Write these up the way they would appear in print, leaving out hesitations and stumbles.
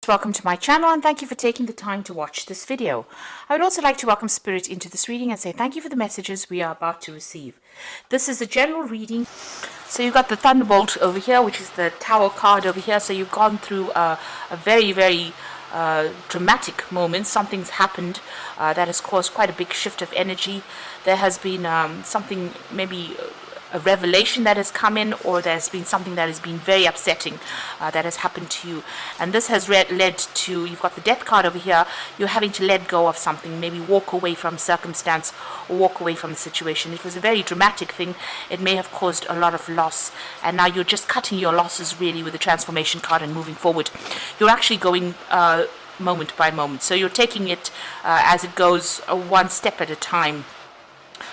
Welcome to my channel and thank you for taking the time to watch this video. I would also like to welcome Spirit into this reading and say thank you for the messages we are about to receive. This is a general reading. So you've got the Thunderbolt over here, which is the Tower card over here. So you've gone through a very dramatic moment. Something's happened that has caused quite a big shift of energy. There has been something, maybe a revelation that has come in, or there's been something that has been very upsetting that has happened to you, and this has led to, you've got the Death card over here, you're having to let go of something, maybe walk away from circumstance or walk away from the situation. It was a very dramatic thing. It may have caused a lot of loss, and now you're just cutting your losses really with the Transformation card and moving forward. You're actually going moment by moment, so you're taking it as it goes, one step at a time.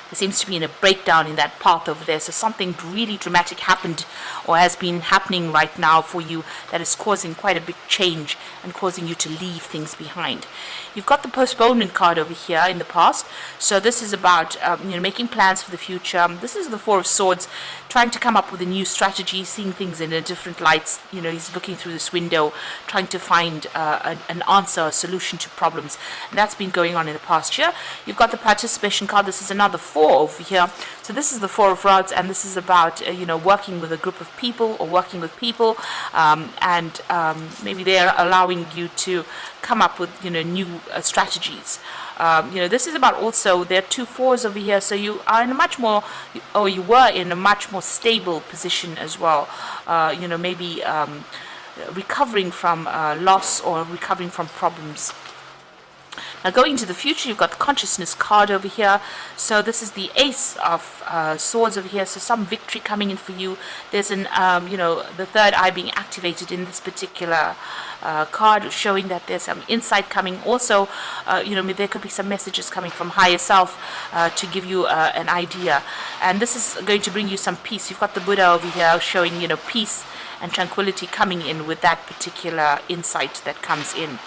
There seems to be a breakdown in that path over there. So something really dramatic happened or has been happening right now for you that is causing quite a big change and causing you to leave things behind. You've got the Postponement card over here in the past. So this is about making plans for the future. This is the Four of Swords, trying to come up with a new strategy, seeing things in a different light. He's looking through this window, trying to find an answer, a solution to problems. And that's been going on in the past year. You've got the Participation card. This is another Four over here. So this is the Four of Rods, and this is about working with a group of people or working with people, and maybe they're allowing you to come up with new strategies. This is about, also there are two fours over here, so you are in a much more, or you were in a much more stable position as well. Maybe recovering from loss or recovering from problems. Now going into the future, you've got the Consciousness card over here. So this is the Ace of Swords over here. So some victory coming in for you. There's an, the third eye being activated in this particular card, showing that there's some insight coming. Also, there could be some messages coming from higher self to give you an idea. And this is going to bring you some peace. You've got the Buddha over here showing, peace and tranquility coming in with that particular insight that comes in.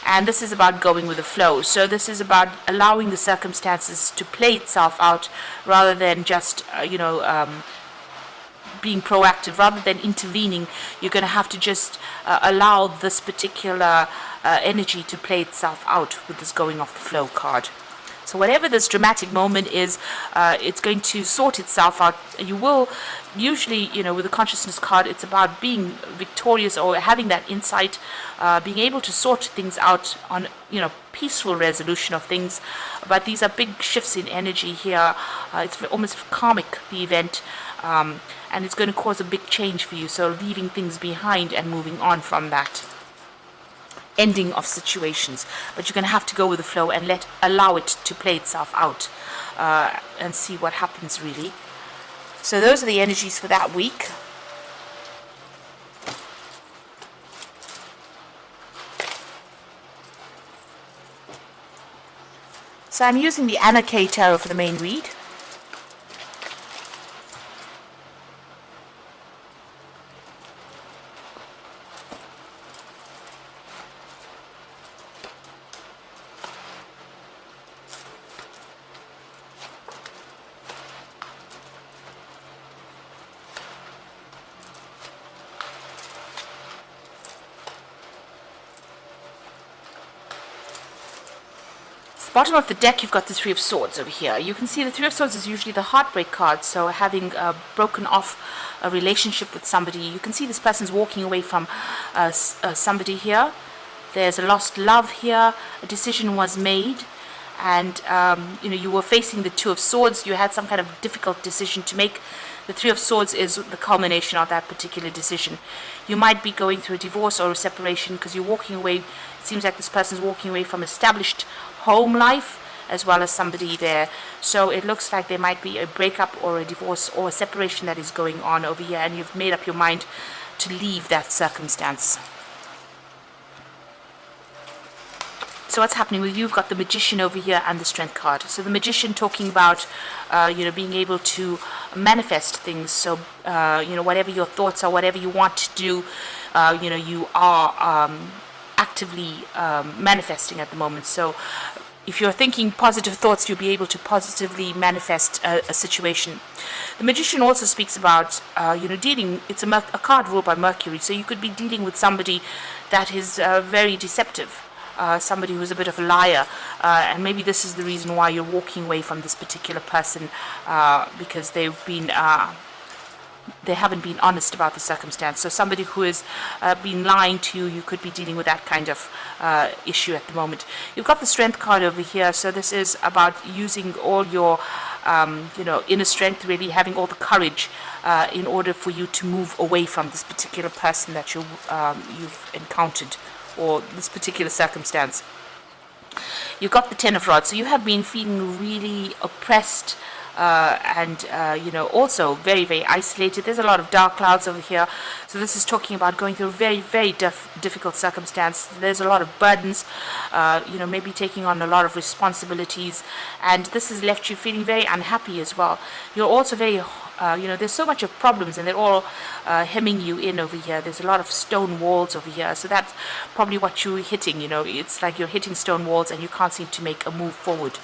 And this is about going with the flow. So this is about allowing the circumstances to play itself out, rather than just, being proactive, rather than intervening. You're going to have to just allow this particular energy to play itself out with this going off the flow card. So whatever this dramatic moment is, it's going to sort itself out. You will usually, with the Consciousness card, it's about being victorious or having that insight, being able to sort things out on, peaceful resolution of things. But these are big shifts in energy here. It's almost karmic, the event, and it's going to cause a big change for you. So leaving things behind and moving on from that ending of situations, but you're going to have to go with the flow and allow it to play itself out and see what happens really. So those are the energies for that week. So I'm using the Anna K Tarot for the main read. Bottom of the deck, you've got the Three of Swords over here. You can see the Three of Swords is usually the heartbreak card, so having broken off a relationship with somebody. You can see this person's walking away from somebody here. There's a lost love here. A decision was made, and you were facing the Two of Swords. You had some kind of difficult decision to make. The Three of Swords is the culmination of that particular decision. You might be going through a divorce or a separation because you're walking away. It seems like this person's walking away from established home life as well as somebody there. So it looks like there might be a breakup or a divorce or a separation that is going on over here, and you've made up your mind to leave that circumstance. So what's happening with you? You've got the Magician over here and the Strength card. So the Magician talking about being able to manifest things. So whatever your thoughts are, whatever you want to do, you are actively manifesting at the moment. So if you're thinking positive thoughts, you'll be able to positively manifest a situation. The Magician also speaks about, dealing. It's a card ruled by Mercury, so you could be dealing with somebody that is very deceptive. Somebody who's a bit of a liar, and maybe this is the reason why you're walking away from this particular person, because they haven't been honest about the circumstance. So somebody who has been lying to you, you could be dealing with that kind of issue at the moment. You've got the Strength card over here, so this is about using all your inner strength, really having all the courage in order for you to move away from this particular person that you've encountered, or this particular circumstance. You've got the Ten of Rods, so you have been feeling really oppressed, and also very, very isolated. There's a lot of dark clouds over here, so this is talking about going through a very, very difficult circumstance. There's a lot of burdens, maybe taking on a lot of responsibilities, and this has left you feeling very unhappy as well. You're also very there's so much of problems, and they're all hemming you in over here. There's a lot of stone walls over here, so that's probably what you're hitting. It's like you're hitting stone walls and you can't seem to make a move forward.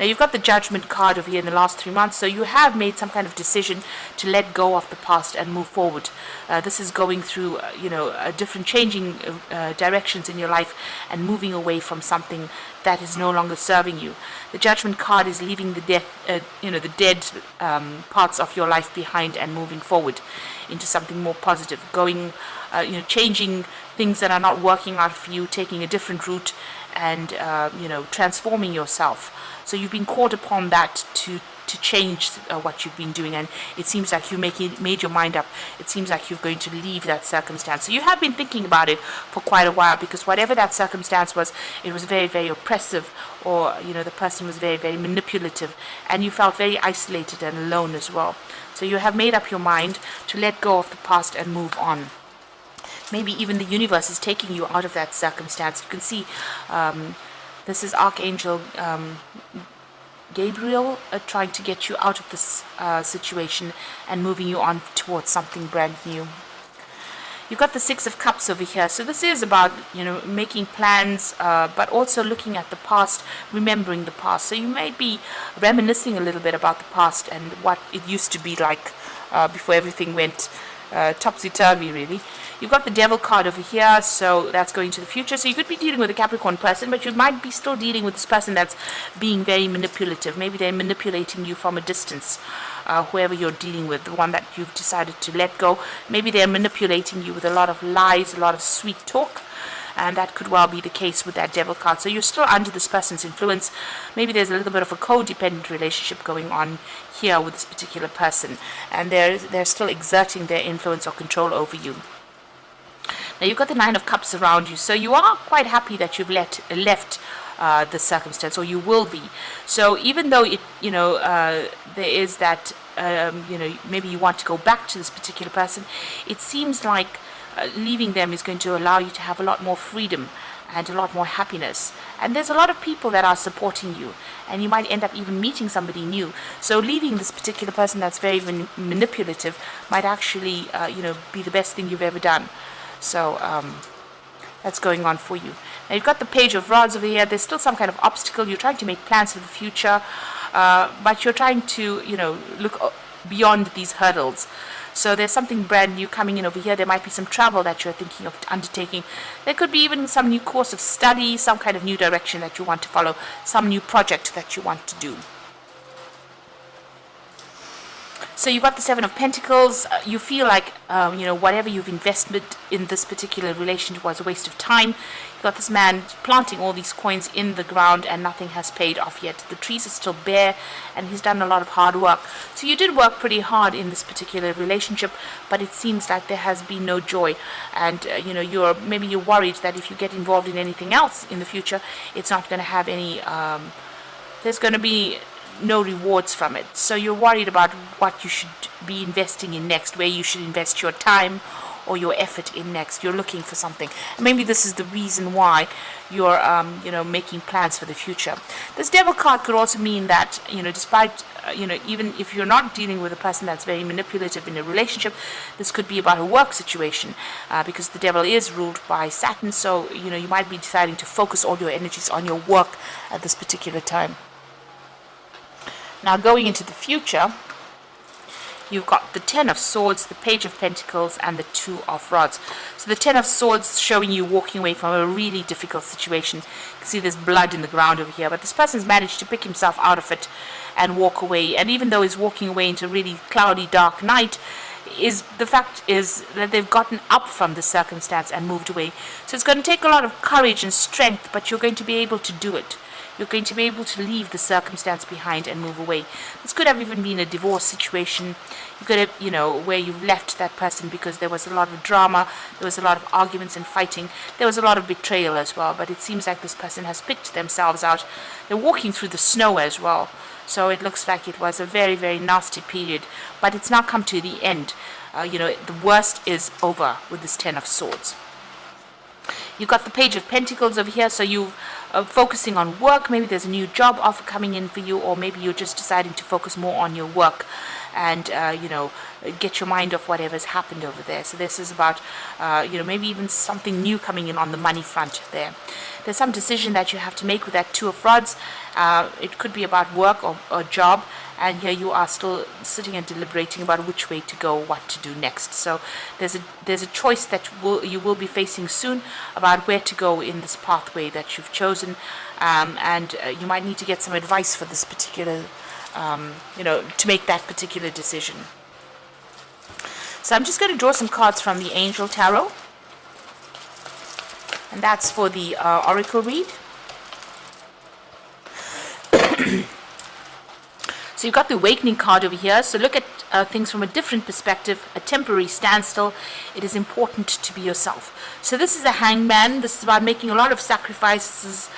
Now you've got the Judgment card over here in the last 3 months, so you have made some kind of decision to let go of the past and move forward. This is going through, different changing directions in your life and moving away from something that is no longer serving you. The Judgment card is leaving the dead parts of your life behind and moving forward into something more positive, changing things that are not working out for you, taking a different route, and transforming yourself. So you've been called upon that to change what you've been doing, and it seems like you made your mind up. It seems like you're going to leave that circumstance. So you have been thinking about it for quite a while, because whatever that circumstance was, it was very, very oppressive, or the person was very, very manipulative, and you felt very isolated and alone as well. So you have made up your mind to let go of the past and move on. Maybe even the universe is taking you out of that circumstance. You can see this is Archangel Gabriel trying to get you out of this situation and moving you on towards something brand new. You've got the Six of Cups over here. So this is about, making plans, but also looking at the past, remembering the past. So you might be reminiscing a little bit about the past and what it used to be like before everything went topsy-turvy, really. You've got the Devil card over here, so that's going to the future. So you could be dealing with a Capricorn person, but you might be still dealing with this person that's being very manipulative. Maybe they're manipulating you from a distance, whoever you're dealing with, the one that you've decided to let go. Maybe they're manipulating you with a lot of lies, a lot of sweet talk, and that could well be the case with that Devil card. So you're still under this person's influence. Maybe there's a little bit of a codependent relationship going on here with this particular person, and they're still exerting their influence or control over you. Now you've got the Nine of Cups around you, so you are quite happy that you've left the circumstance, or you will be. So even though there is that maybe you want to go back to this particular person, it seems like leaving them is going to allow you to have a lot more freedom and a lot more happiness. And there's a lot of people that are supporting you, and you might end up even meeting somebody new. So leaving this particular person that's very manipulative might actually be the best thing you've ever done. So that's going on for you. Now you've got the Page of Rods over here. There's still some kind of obstacle. You're trying to make plans for the future, but you're trying to look beyond these hurdles. So there's something brand new coming in over here. There might be some travel that you're thinking of undertaking. There could be even some new course of study, some kind of new direction that you want to follow, some new project that you want to do. So you've got the Seven of Pentacles. You feel like, whatever you've invested in this particular relationship was a waste of time. You've got this man planting all these coins in the ground and nothing has paid off yet. The trees are still bare and he's done a lot of hard work. So you did work pretty hard in this particular relationship, but it seems like there has been no joy. And, you're worried that if you get involved in anything else in the future, it's not going to have any, there's going to be no rewards from it. So you're worried about what you should be investing in next, where you should invest your time, or your effort in next. You're looking for something. Maybe this is the reason why you're making plans for the future. This devil card could also mean that, despite even if you're not dealing with a person that's very manipulative in a relationship, this could be about a work situation, because the devil is ruled by Saturn. So you might be deciding to focus all your energies on your work at this particular time. Now, going into the future, you've got the Ten of Swords, the Page of Pentacles, and the Two of Rods. So the Ten of Swords showing you walking away from a really difficult situation. You can see there's blood in the ground over here, but this person's managed to pick himself out of it and walk away. And even though he's walking away into a really cloudy, dark night, the fact is that they've gotten up from the circumstance and moved away. So it's going to take a lot of courage and strength, but you're going to be able to do it. You're going to be able to leave the circumstance behind and move away. This could have even been a divorce situation. You could have, where you've left that person because there was a lot of drama, there was a lot of arguments and fighting, there was a lot of betrayal as well. But it seems like this person has picked themselves out. They're walking through the snow as well. So it looks like it was a very, very nasty period. But it's now come to the end. The worst is over with this Ten of Swords. You've got the Page of Pentacles over here, so you're focusing on work. Maybe there's a new job offer coming in for you, or maybe you're just deciding to focus more on your work and, get your mind off whatever's happened over there. So this is about, maybe even something new coming in on the money front there. There's some decision that you have to make with that Two of Rods. It could be about work or job. And here you are still sitting and deliberating about which way to go, what to do next. So there's a choice that you will be facing soon about where to go in this pathway that you've chosen, and you might need to get some advice for this particular, to make that particular decision. So I'm just going to draw some cards from the Angel Tarot, and that's for the Oracle read. So you've got the Awakening card over here. So look at things from a different perspective, a temporary standstill. It is important to be yourself. So this is a Hangman. This is about making a lot of sacrifices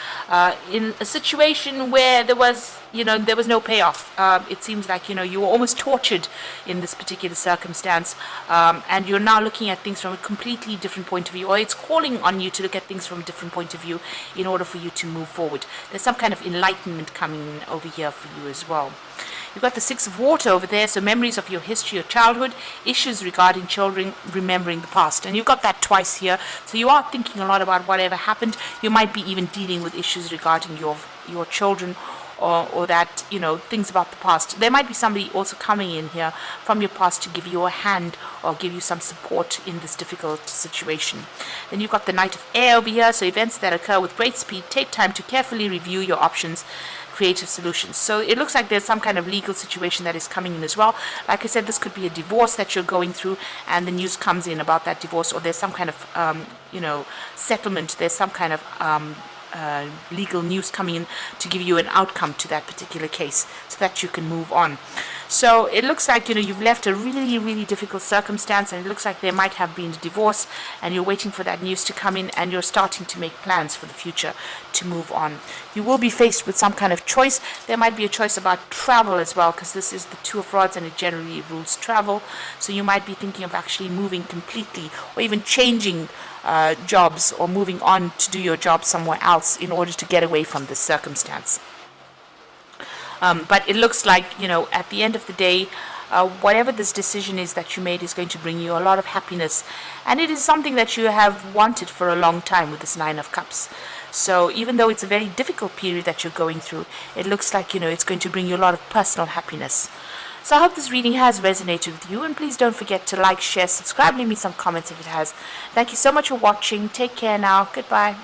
in a situation where there was no payoff. It seems like, you were almost tortured in this particular circumstance. And you're now looking at things from a completely different point of view, or it's calling on you to look at things from a different point of view in order for you to move forward. There's some kind of enlightenment coming over here for you as well. You've got the Six of Water over there, so memories of your history, your childhood, issues regarding children, remembering the past. And you've got that twice here, so you are thinking a lot about whatever happened. You might be even dealing with issues regarding your children, or that, things about the past. There might be somebody also coming in here from your past to give you a hand or give you some support in this difficult situation. Then you've got the Knight of Air over here, so events that occur with great speed. Take time to carefully review your options, creative solutions. So it looks like there's some kind of legal situation that is coming in as well. Like I said, this could be a divorce that you're going through, and the news comes in about that divorce, or there's some kind of settlement. There's some kind of legal news coming in to give you an outcome to that particular case so that you can move on. So it looks like you've left a really, really difficult circumstance, and it looks like there might have been a divorce, and you're waiting for that news to come in, and you're starting to make plans for the future to move on. You will be faced with some kind of choice. There might be a choice about travel as well, because this is the Two of Rods and it generally rules travel. So you might be thinking of actually moving completely, or even changing jobs, or moving on to do your job somewhere else in order to get away from this circumstance. But it looks like, at the end of the day, whatever this decision is that you made is going to bring you a lot of happiness. And it is something that you have wanted for a long time with this Nine of Cups. So even though it's a very difficult period that you're going through, it looks like, it's going to bring you a lot of personal happiness. So I hope this reading has resonated with you, and please don't forget to like, share, subscribe, leave me some comments if it has. Thank you so much for watching. Take care now. Goodbye.